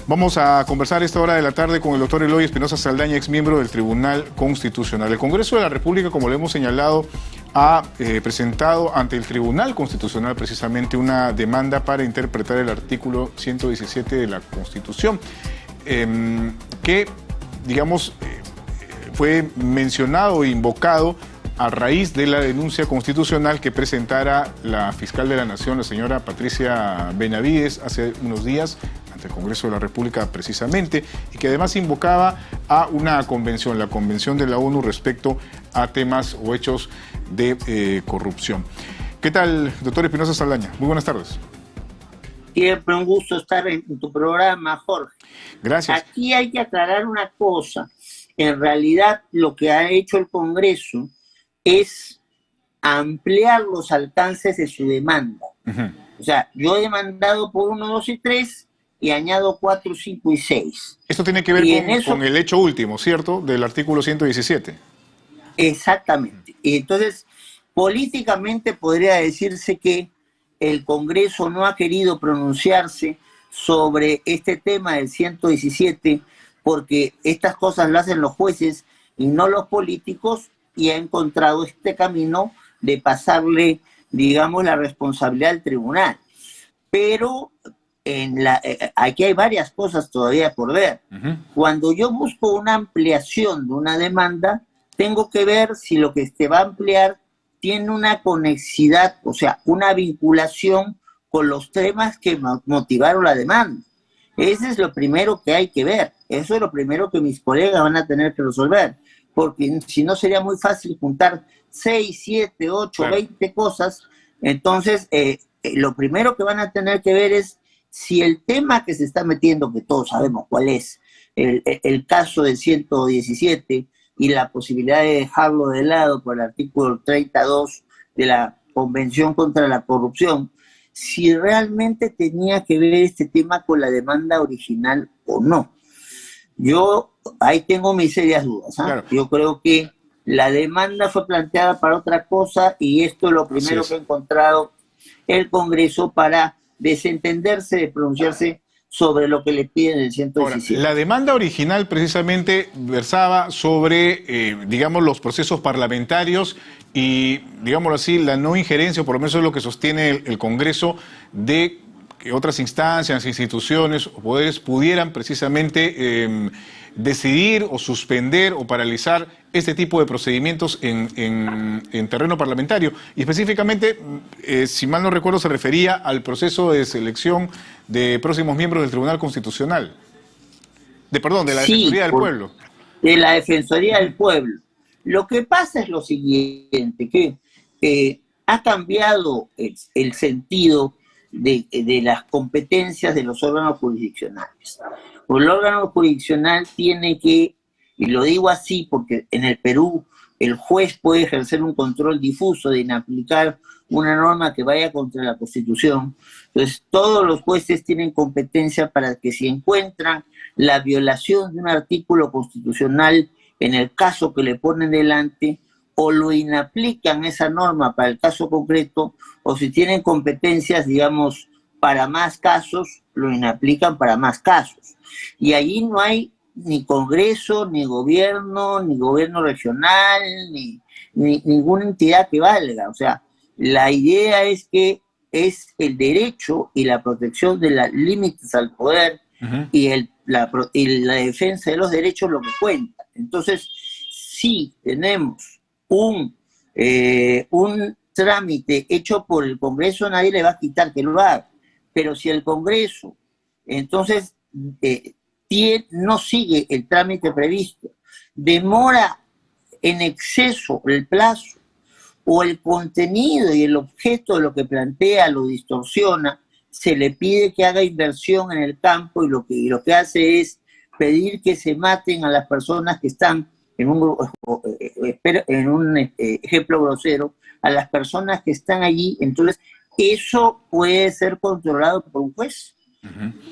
Vamos a conversar a esta hora de la tarde con el doctor Eloy Espinosa Saldaña, ex miembro del Tribunal Constitucional. El Congreso de la República, como le hemos señalado, ha presentado ante el Tribunal Constitucional precisamente una demanda para interpretar el artículo 117 de la Constitución, que, digamos, fue mencionado e invocado a raíz de la denuncia constitucional que presentara la fiscal de la Nación, la señora Patricia Benavides, hace unos días ante el Congreso de la República precisamente, y que además invocaba a una convención, la Convención de la ONU respecto a temas o hechos de corrupción. ¿Qué tal, doctor Espinosa Saldaña? Muy buenas tardes. Siempre un gusto estar en tu programa, Jorge. Gracias. Aquí hay que aclarar una cosa. En realidad, lo que ha hecho el Congreso es ampliar los alcances de su demanda. O sea, yo he demandado por 1, 2 y 3 y añado 4, 5 y 6. Esto tiene que ver con el hecho último, ¿cierto? Del artículo 117. Exactamente. Y entonces, políticamente podría decirse que el Congreso no ha querido pronunciarse sobre este tema del 117 porque estas cosas las hacen los jueces y no los políticos, y ha encontrado este camino de pasarle, digamos, la responsabilidad al tribunal. Pero aquí hay varias cosas todavía por ver. Cuando yo busco una ampliación de una demanda, tengo que ver si lo que se va a ampliar tiene una conexidad, o sea, una vinculación con los temas que motivaron la demanda. Ese es lo primero que hay que ver. Eso es lo primero que mis colegas van a tener que resolver. Porque si no sería muy fácil juntar 6, 7, 8, claro, 20 cosas. Entonces, lo primero que van a tener que ver es si el tema que se está metiendo, que todos sabemos cuál es, el caso del 117 y la posibilidad de dejarlo de lado por el artículo 32 de la Convención contra la Corrupción, si realmente tenía que ver este tema con la demanda original o no. Yo ahí tengo mis serias dudas. Claro. Yo creo que la demanda fue planteada para otra cosa y esto es lo primero que ha encontrado el Congreso para desentenderse de pronunciarse sobre lo que le piden el 117. Ahora, la demanda original precisamente versaba sobre, digamos, los procesos parlamentarios y, digámoslo así, la no injerencia, o por lo menos es lo que sostiene el Congreso, de que otras instancias, instituciones o poderes pudieran precisamente decidir o suspender o paralizar este tipo de procedimientos en terreno parlamentario. Y específicamente, si mal no recuerdo, se refería al proceso de selección de próximos miembros del Tribunal Constitucional. De la Defensoría del Pueblo. De la Defensoría del Pueblo. Lo que pasa es lo siguiente, que ha cambiado el sentido de las competencias de los órganos jurisdiccionales. El órgano jurisdiccional tiene que, y lo digo así porque en el Perú el juez puede ejercer un control difuso de inaplicar una norma que vaya contra la Constitución. Entonces todos los jueces tienen competencia para que si encuentran la violación de un artículo constitucional en el caso que le ponen delante, o lo inaplican esa norma para el caso concreto, o si tienen competencias, digamos, para más casos, lo inaplican para más casos. Y allí no hay ni Congreso, ni gobierno regional, ni ninguna entidad que valga. O sea, la idea es que es el derecho y la protección de los límites al poder y la defensa de los derechos lo que cuenta. Entonces, si tenemos un trámite hecho por el Congreso, nadie le va a quitar que lo haga. Pero si el Congreso, entonces, no sigue el trámite previsto, demora en exceso el plazo, o el contenido y el objeto de lo que plantea lo distorsiona, se le pide que haga inversión en el campo y lo que hace es pedir que se maten a las personas que están en un ejemplo grosero, a las personas que están allí. Entonces, eso puede ser controlado por un juez.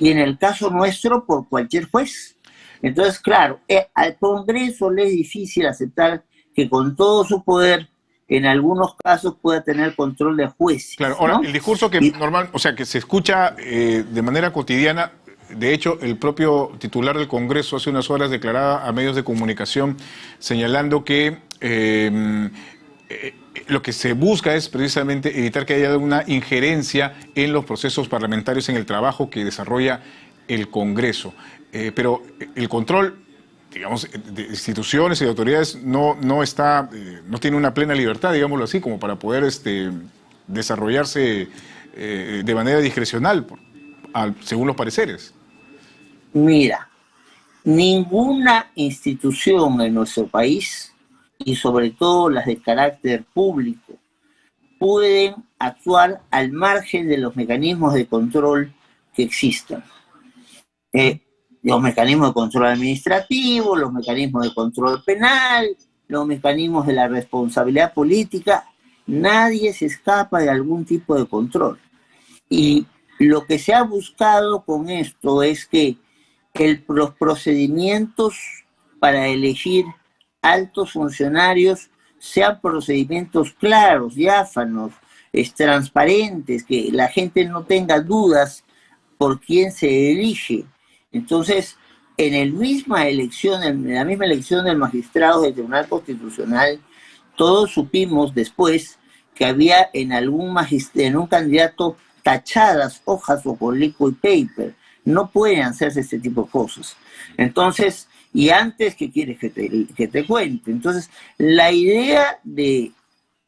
Y en el caso nuestro, por cualquier juez. Entonces, claro, al Congreso le es difícil aceptar que con todo su poder, en algunos casos pueda tener control de jueces. Claro, ahora, ¿no? el discurso que que se escucha de manera cotidiana De hecho, el propio titular del Congreso hace unas horas declaraba a medios de comunicación señalando que lo que se busca es precisamente evitar que haya una injerencia en los procesos parlamentarios, en el trabajo que desarrolla el Congreso. Pero el control, digamos, de instituciones y de autoridades no está, no tiene una plena libertad, digámoslo así, como para poder desarrollarse de manera discrecional, según los pareceres. Mira, ninguna institución en nuestro país, y sobre todo las de carácter público, pueden actuar al margen de los mecanismos de control que existan. Los mecanismos de control administrativo, los mecanismos de control penal, los mecanismos de la responsabilidad política, nadie se escapa de algún tipo de control. Y lo que se ha buscado con esto es que los procedimientos para elegir altos funcionarios sean procedimientos claros, diáfanos, transparentes, que la gente no tenga dudas por quién se elige. Entonces, en la misma elección del magistrado del Tribunal Constitucional, todos supimos después que había en un candidato tachadas hojas o con liquid paper. No pueden hacerse este tipo de cosas. Entonces, y antes, ¿qué quieres que te cuente? Entonces, la idea de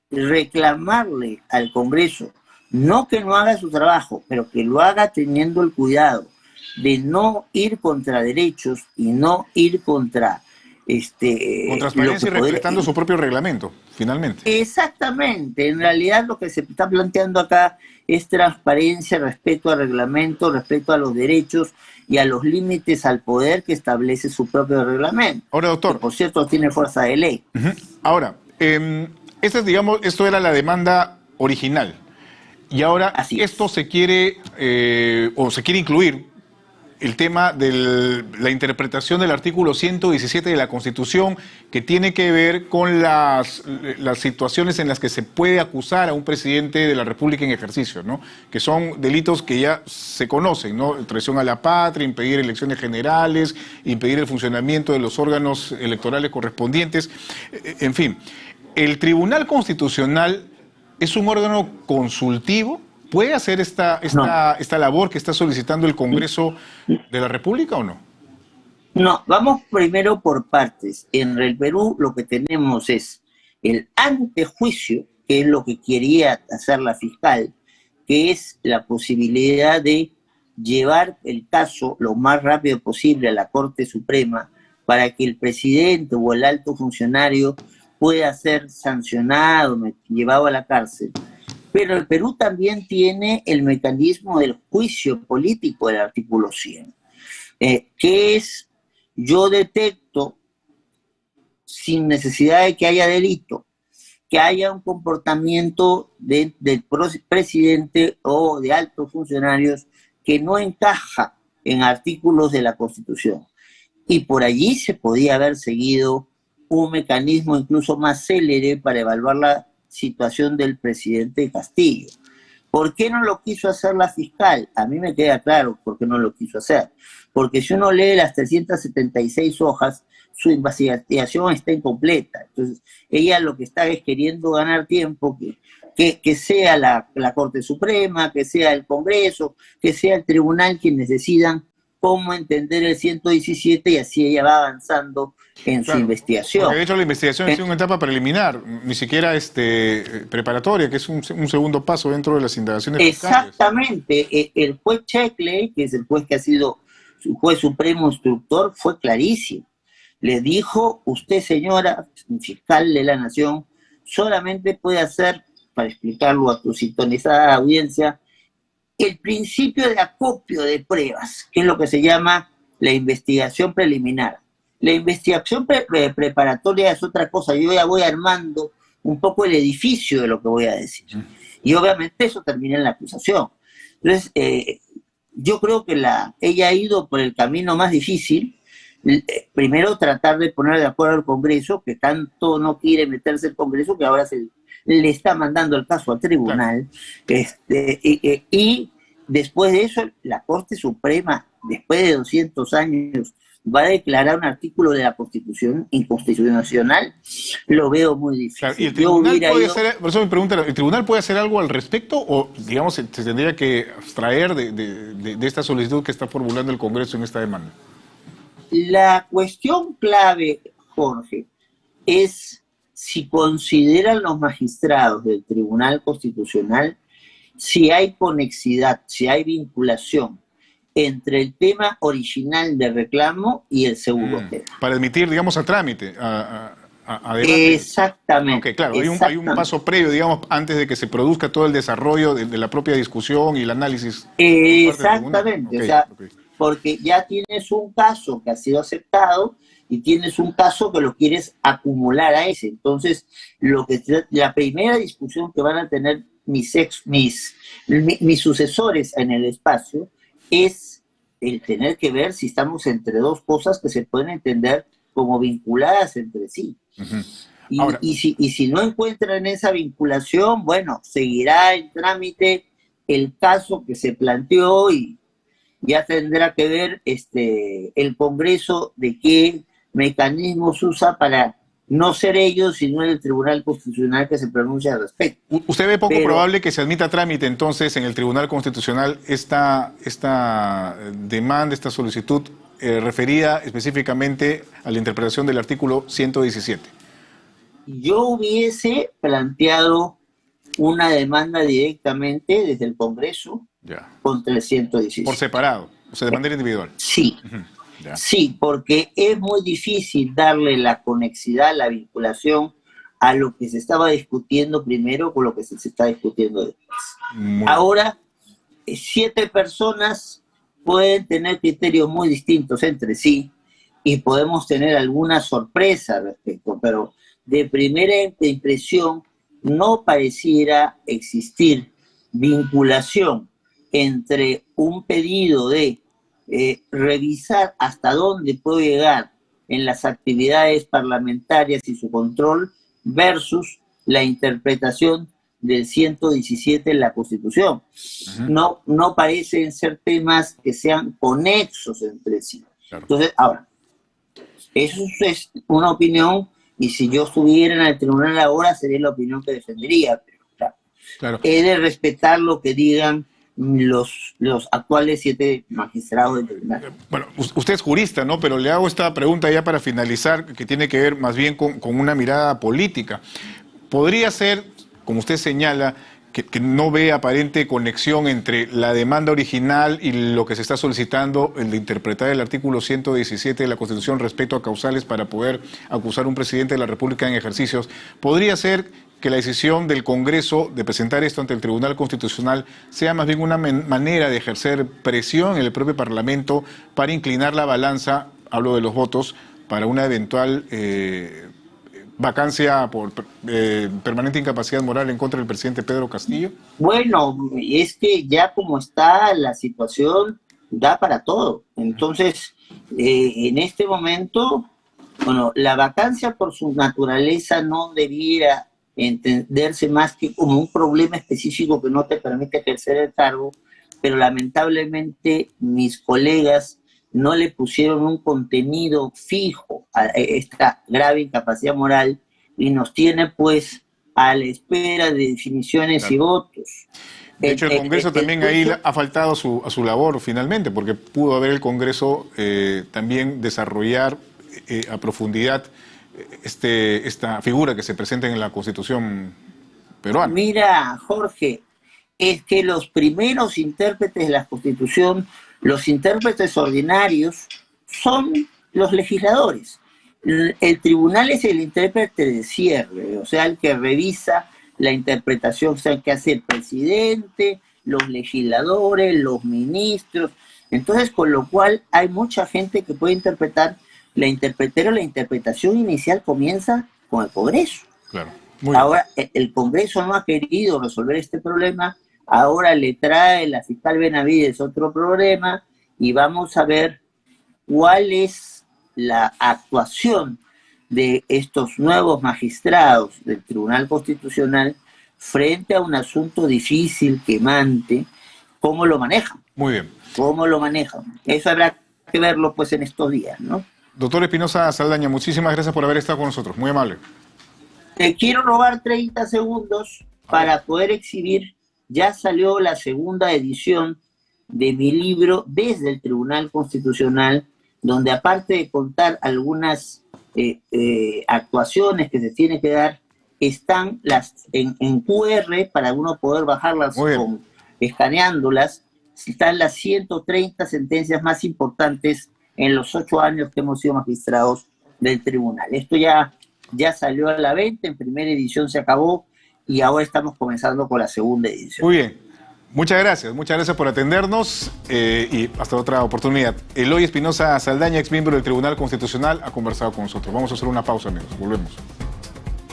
reclamarle al Congreso, no que no haga su trabajo, pero que lo haga teniendo el cuidado de no ir contra derechos y no ir contra con transparencia y respetando su propio reglamento, finalmente. Exactamente. En realidad lo que se está planteando acá es transparencia, respeto al reglamento, respeto a los derechos y a los límites al poder que establece su propio reglamento. Ahora, doctor. Que, por cierto, tiene fuerza de ley. Ahora, esto era la demanda original. Y ahora esto se quiere, o se quiere incluir el tema de la interpretación del artículo 117 de la Constitución, que tiene que ver con las situaciones en las que se puede acusar a un presidente de la República en ejercicio, ¿no? Que son delitos que ya se conocen, ¿no? Traición a la patria, impedir elecciones generales, impedir el funcionamiento de los órganos electorales correspondientes, en fin. ¿El Tribunal Constitucional es un órgano consultivo? ¿Puede hacer esta labor que está solicitando el Congreso de la República o no? No, vamos primero por partes. En el Perú lo que tenemos es el antejuicio, que es lo que quería hacer la fiscal, que es la posibilidad de llevar el caso lo más rápido posible a la Corte Suprema para que el presidente o el alto funcionario pueda ser sancionado, llevado a la cárcel. Pero el Perú también tiene el mecanismo del juicio político del artículo 100, que es, yo detecto, sin necesidad de que haya delito, que haya un comportamiento del presidente o de altos funcionarios que no encaja en artículos de la Constitución. Y por allí se podía haber seguido un mecanismo incluso más célere para evaluar la situación del presidente Castillo. ¿Por qué no lo quiso hacer la fiscal? A mí me queda claro por qué no lo quiso hacer. Porque si uno lee las 376 hojas, su investigación está incompleta. Entonces, ella lo que está es queriendo ganar tiempo, que sea la Corte Suprema, que sea el Congreso, que sea el tribunal quienes decidan cómo entender el 117 y así ella va avanzando en su investigación. Porque de hecho la investigación es una etapa preliminar, ni siquiera preparatoria, que es un segundo paso dentro de las indagaciones fiscales. Exactamente. El juez Checle, que es el juez que ha sido su juez supremo instructor, fue clarísimo. Le dijo, usted señora, fiscal de la Nación, solamente puede hacer, para explicarlo a tu sintonizada audiencia, el principio de acopio de pruebas, que es lo que se llama la investigación preliminar. La investigación preparatoria es otra cosa. Yo ya voy armando un poco el edificio de lo que voy a decir. Y obviamente eso termina en la acusación. Entonces, yo creo que ella ha ido por el camino más difícil. Primero, tratar de poner de acuerdo al Congreso, que tanto no quiere meterse el Congreso, que ahora le está mandando el caso al tribunal. Claro. Y después de eso, la Corte Suprema, después de 200 años, va a declarar un artículo de la Constitución inconstitucional, lo veo muy difícil. Claro, ¿y el tribunal puede hacer, por eso me pregunta, ¿el tribunal puede hacer algo al respecto o, digamos, se tendría que abstraer de esta solicitud que está formulando el Congreso en esta demanda? La cuestión clave, Jorge, es si consideran los magistrados del Tribunal Constitucional si hay conexidad, si hay vinculación entre el tema original del reclamo y el segundo tema. Para admitir, digamos, a trámite, a debate. Exactamente. Okay, claro, hay un paso previo, digamos, antes de que se produzca todo el desarrollo de la propia discusión y el análisis. Exactamente, porque ya tienes un caso que ha sido aceptado y tienes un caso que lo quieres acumular a ese. Entonces, la primera discusión que van a tener mis sucesores en el espacio es el tener que ver si estamos entre dos cosas que se pueden entender como vinculadas entre sí. Ahora, y si no encuentran esa vinculación, bueno, seguirá en trámite el caso que se planteó y ya tendrá que ver el Congreso de qué mecanismos usa para no ser ellos, sino el Tribunal Constitucional que se pronuncia al respecto. ¿Usted ve poco probable que se admita a trámite entonces en el Tribunal Constitucional esta demanda, esta solicitud referida específicamente a la interpretación del artículo 117? Yo hubiese planteado una demanda directamente desde el Congreso contra el 117. Por separado, o sea, de manera individual. Sí. Sí, porque es muy difícil darle la conexidad, la vinculación a lo que se estaba discutiendo primero con lo que se está discutiendo después. Ahora, 7 personas pueden tener criterios muy distintos entre sí y podemos tener alguna sorpresa al respecto, pero de primera impresión no pareciera existir vinculación entre un pedido de revisar hasta dónde puede llegar en las actividades parlamentarias y su control versus la interpretación del 117 en la Constitución. No parecen ser temas que sean conexos entre sí. Claro. Entonces, ahora, eso es una opinión y si yo estuviera en el tribunal ahora sería la opinión que defendería, pero claro. He de respetar lo que digan los actuales 7 magistrados del tribunal. Bueno, usted es jurista, ¿no? Pero le hago esta pregunta ya para finalizar, que tiene que ver más bien con una mirada política. ¿Podría ser, como usted señala, que no ve aparente conexión entre la demanda original y lo que se está solicitando, el de interpretar el artículo 117 de la Constitución respecto a causales para poder acusar a un presidente de la República en ejercicios? ¿Podría ser que la decisión del Congreso de presentar esto ante el Tribunal Constitucional sea más bien una manera de ejercer presión en el propio Parlamento para inclinar la balanza, hablo de los votos, para una eventual vacancia por permanente incapacidad moral en contra del presidente Pedro Castillo? Bueno, es que ya como está la situación, da para todo. Entonces, en este momento, bueno, la vacancia por su naturaleza no debiera entenderse más que como un problema específico que no te permite ejercer el cargo, pero lamentablemente mis colegas no le pusieron un contenido fijo a esta grave incapacidad moral y nos tiene pues a la espera de definiciones y votos. De hecho, el Congreso también ahí ha faltado a su labor finalmente, porque pudo haber el Congreso también desarrollar a profundidad esta figura que se presenta en la Constitución peruana. Mira, Jorge, es que los primeros intérpretes de la Constitución, los intérpretes ordinarios, son los legisladores. El tribunal es el intérprete de cierre, o sea, el que revisa la interpretación, o sea, que hace el presidente, los legisladores, los ministros. Entonces, con lo cual hay mucha gente que puede interpretar la interpretación inicial comienza con el Congreso. Claro. Ahora, el Congreso no ha querido resolver este problema, ahora le trae la fiscal Benavides otro problema y vamos a ver cuál es la actuación de estos nuevos magistrados del Tribunal Constitucional frente a un asunto difícil, quemante, cómo lo manejan. Muy bien. Cómo lo manejan. Eso habrá que verlo pues en estos días, ¿no? Doctor Espinosa Saldaña, muchísimas gracias por haber estado con nosotros. Muy amable. Te quiero robar 30 segundos para poder exhibir. Ya salió la segunda edición de mi libro Desde el Tribunal Constitucional, donde aparte de contar algunas actuaciones que se tiene que dar, están las en QR para uno poder bajarlas escaneándolas. Están las 130 sentencias más importantes en los 8 años que hemos sido magistrados del tribunal. Esto ya salió a la venta, en primera edición se acabó y ahora estamos comenzando con la segunda edición. Muy bien. Muchas gracias por atendernos y hasta otra oportunidad. Eloy Espinosa Saldaña, ex miembro del Tribunal Constitucional, ha conversado con nosotros. Vamos a hacer una pausa, amigos. Volvemos.